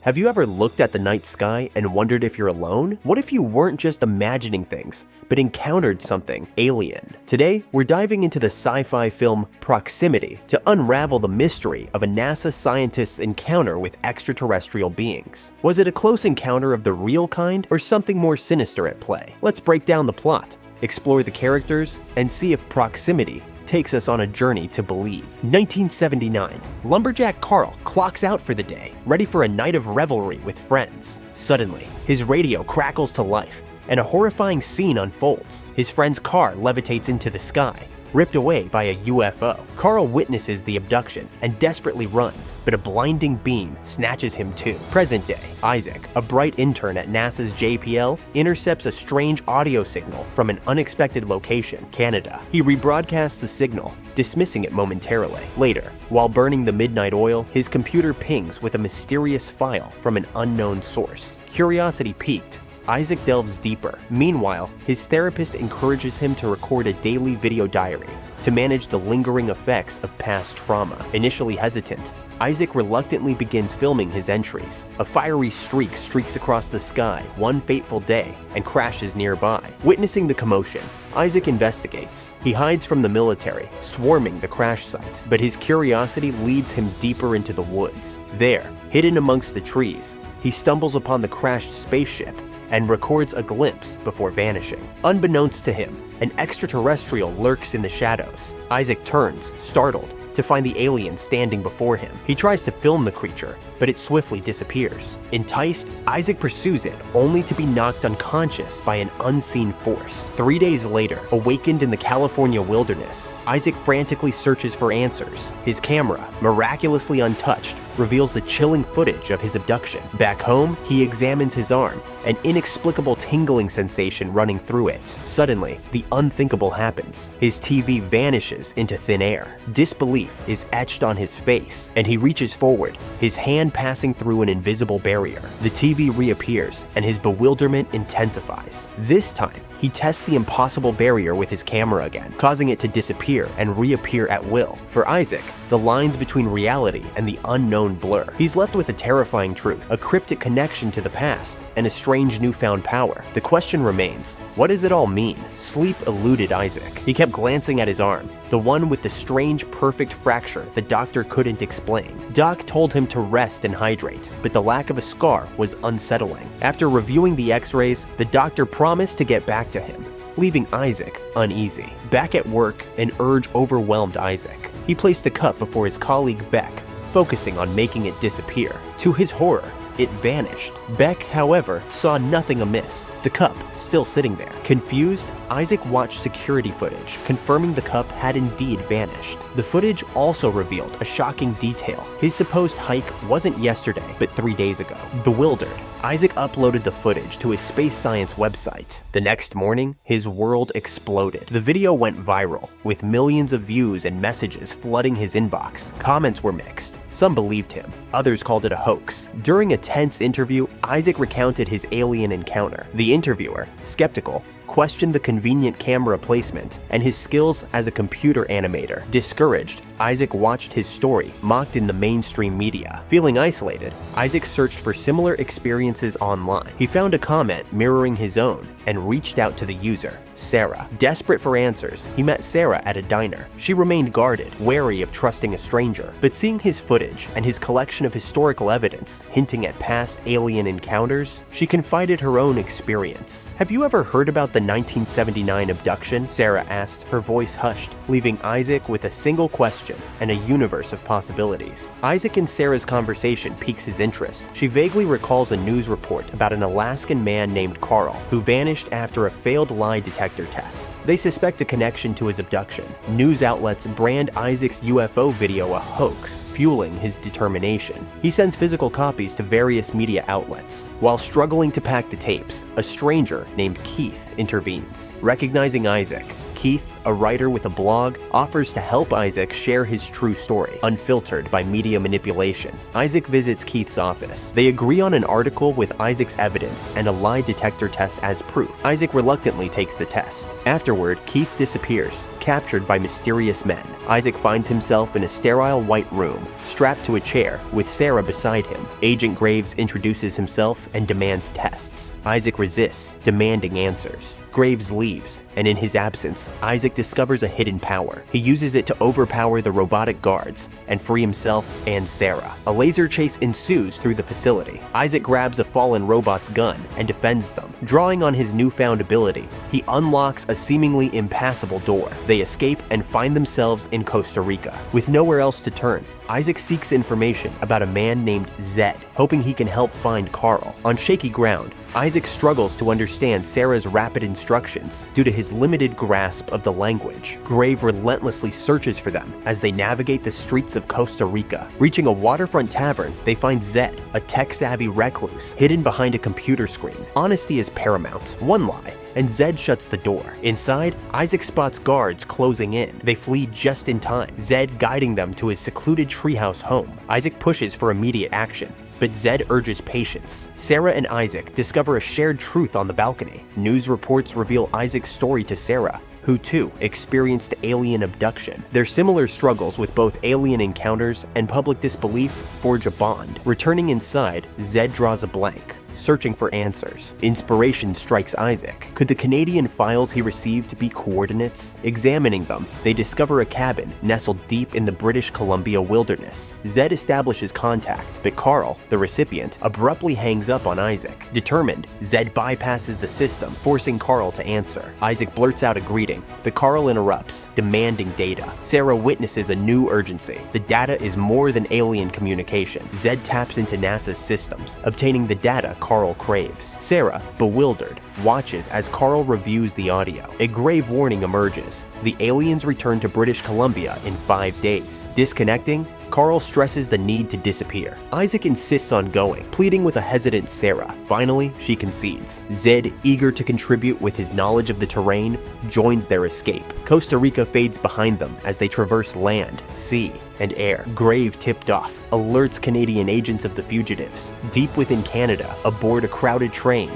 Have you ever looked at the night sky and wondered if you're alone? What if you weren't just imagining things, but encountered something alien? Today, we're diving into the sci-fi film Proximity to unravel the mystery of a NASA scientist's encounter with extraterrestrial beings. Was it a close encounter of the real kind, or something more sinister at play? Let's break down the plot, explore the characters, and see if Proximity takes us on a journey to believe. 1979. Lumberjack Carl clocks out for the day, ready for a night of revelry with friends. Suddenly, his radio crackles to life, and a horrifying scene unfolds. His friend's car levitates into the sky, ripped away by a UFO. Carl witnesses the abduction and desperately runs, but a blinding beam snatches him too. Present day, Isaac, a bright intern at NASA's JPL, intercepts a strange audio signal from an unexpected location, Canada. He rebroadcasts the signal, dismissing it momentarily. Later, while burning the midnight oil, his computer pings with a mysterious file from an unknown source. Curiosity piqued, Isaac delves deeper. Meanwhile, his therapist encourages him to record a daily video diary to manage the lingering effects of past trauma. Initially hesitant, Isaac reluctantly begins filming his entries. A fiery streak streaks across the sky one fateful day and crashes nearby. Witnessing the commotion, Isaac investigates. He hides from the military, swarming the crash site, but his curiosity leads him deeper into the woods. There, hidden amongst the trees, he stumbles upon the crashed spaceship and records a glimpse before vanishing. Unbeknownst to him, an extraterrestrial lurks in the shadows. Isaac turns, startled, to find the alien standing before him. He tries to film the creature, but it swiftly disappears. Enticed, Isaac pursues it, only to be knocked unconscious by an unseen force. 3 days later, awakened in the California wilderness, Isaac frantically searches for answers. His camera, miraculously untouched, reveals the chilling footage of his abduction. Back home, he examines his arm, an inexplicable tingling sensation running through it. Suddenly, the unthinkable happens. His TV vanishes into thin air. Disbelief is etched on his face, and he reaches forward, his hand passing through an invisible barrier. The TV reappears, and his bewilderment intensifies. This time, he tests the impossible barrier with his camera again, causing it to disappear and reappear at will. For Isaac, the lines between reality and the unknown blur. He's left with a terrifying truth, a cryptic connection to the past, and a strange newfound power. The question remains, what does it all mean? Sleep eluded Isaac. He kept glancing at his arm, the one with the strange perfect fracture the doctor couldn't explain. Doc told him to rest and hydrate, but the lack of a scar was unsettling. After reviewing the x-rays, the doctor promised to get back to him, leaving Isaac uneasy. Back at work, an urge overwhelmed Isaac. He placed the cup before his colleague Beck, focusing on making it disappear. To his horror, it vanished. Beck, however, saw nothing amiss, the cup still sitting there. Confused, Isaac watched security footage, confirming the cup had indeed vanished. The footage also revealed a shocking detail. His supposed hike wasn't yesterday, but 3 days ago. Bewildered, Isaac uploaded the footage to his space science website. The next morning, his world exploded. The video went viral, with millions of views and messages flooding his inbox. Comments were mixed. Some believed him, others called it a hoax. During a tense interview, Isaac recounted his alien encounter. The interviewer, skeptical, questioned the convenient camera placement and his skills as a computer animator. Discouraged, Isaac watched his story mocked in the mainstream media. Feeling isolated, Isaac searched for similar experiences online. He found a comment mirroring his own and reached out to the user, Sarah. Desperate for answers, he met Sarah at a diner. She remained guarded, wary of trusting a stranger, but seeing his footage and his collection of historical evidence hinting at past alien encounters, she confided her own experience. "Have you ever heard about the 1979 abduction?" Sarah asked, her voice hushed, leaving Isaac with a single question and a universe of possibilities. Isaac and Sarah's conversation piques his interest. She vaguely recalls a news report about an Alaskan man named Carl who vanished after a failed lie detector test. They suspect a connection to his abduction. News outlets brand Isaac's UFO video a hoax, fueling his determination. He sends physical copies to various media outlets. While struggling to pack the tapes, a stranger named Keith intervenes. Recognizing Isaac, Keith, a writer with a blog, offers to help Isaac share his true story, unfiltered by media manipulation. Isaac visits Keith's office. They agree on an article with Isaac's evidence and a lie detector test as proof. Isaac reluctantly takes the test. Afterward, Keith disappears, captured by mysterious men. Isaac finds himself in a sterile white room, strapped to a chair, with Sarah beside him. Agent Graves introduces himself and demands tests. Isaac resists, demanding answers. Graves leaves, and in his absence, Isaac discovers a hidden power. He uses it to overpower the robotic guards and free himself and Sarah. A laser chase ensues through the facility. Isaac grabs a fallen robot's gun and defends them. Drawing on his newfound ability, he unlocks a seemingly impassable door. They escape and find themselves in Costa Rica. With nowhere else to turn, Isaac seeks information about a man named Zed, hoping he can help find Carl. On shaky ground, Isaac struggles to understand Sarah's rapid instructions due to his limited grasp of the language. Grave relentlessly searches for them as they navigate the streets of Costa Rica. Reaching a waterfront tavern, they find Zed, a tech-savvy recluse, hidden behind a computer screen. Honesty is paramount. One lie, and Zed shuts the door. Inside, Isaac spots guards closing in. They flee just in time, Zed guiding them to his secluded treehouse home. Isaac pushes for immediate action, but Zed urges patience. Sarah and Isaac discover a shared truth on the balcony. News reports reveal Isaac's story to Sarah, who too experienced alien abduction. Their similar struggles with both alien encounters and public disbelief forge a bond. Returning inside, Zed draws a blank, searching for answers. Inspiration strikes Isaac. Could the Canadian files he received be coordinates? Examining them, they discover a cabin nestled deep in the British Columbia wilderness. Zed establishes contact, but Carl, the recipient, abruptly hangs up on Isaac. Determined, Zed bypasses the system, forcing Carl to answer. Isaac blurts out a greeting, but Carl interrupts, demanding data. Sarah witnesses a new urgency. The data is more than alien communication. Zed taps into NASA's systems, obtaining the data Carl craves. Sarah, bewildered, watches as Carl reviews the audio. A grave warning emerges. The aliens return to British Columbia in 5 days. Disconnecting, Carl stresses the need to disappear. Isaac insists on going, pleading with a hesitant Sarah. Finally, she concedes. Zed, eager to contribute with his knowledge of the terrain, joins their escape. Costa Rica fades behind them as they traverse land, sea, and air. Grave, tipped off, alerts Canadian agents of the fugitives. Deep within Canada, aboard a crowded train,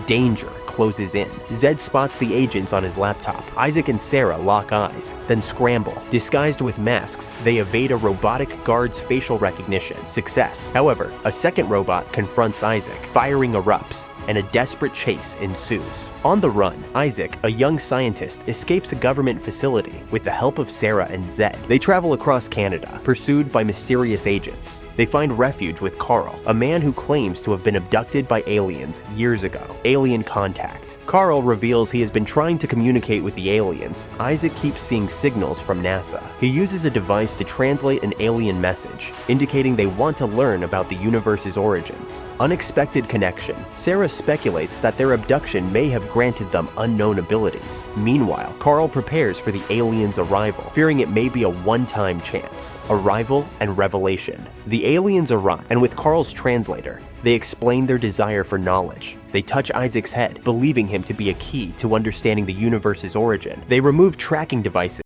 danger closes in. Zed spots the agents on his laptop. Isaac and Sarah lock eyes, then scramble. Disguised with masks, they evade a robotic guard's facial recognition. Success. However, a second robot confronts Isaac. Firing erupts, and a desperate chase ensues. On the run, Isaac, a young scientist, escapes a government facility with the help of Sarah and Zed. They travel across Canada, pursued by mysterious agents. They find refuge with Carl, a man who claims to have been abducted by aliens years ago. Alien contact. Carl reveals he has been trying to communicate with the aliens. Isaac keeps seeing signals from NASA. He uses a device to translate an alien message, indicating they want to learn about the universe's origins. Unexpected connection. Sarah speculates that their abduction may have granted them unknown abilities. Meanwhile, Carl prepares for the aliens' arrival, fearing it may be a one-time chance. Arrival and revelation. The aliens arrive, and with Carl's translator, they explain their desire for knowledge. They touch Isaac's head, believing him to be a key to understanding the universe's origin. They remove tracking devices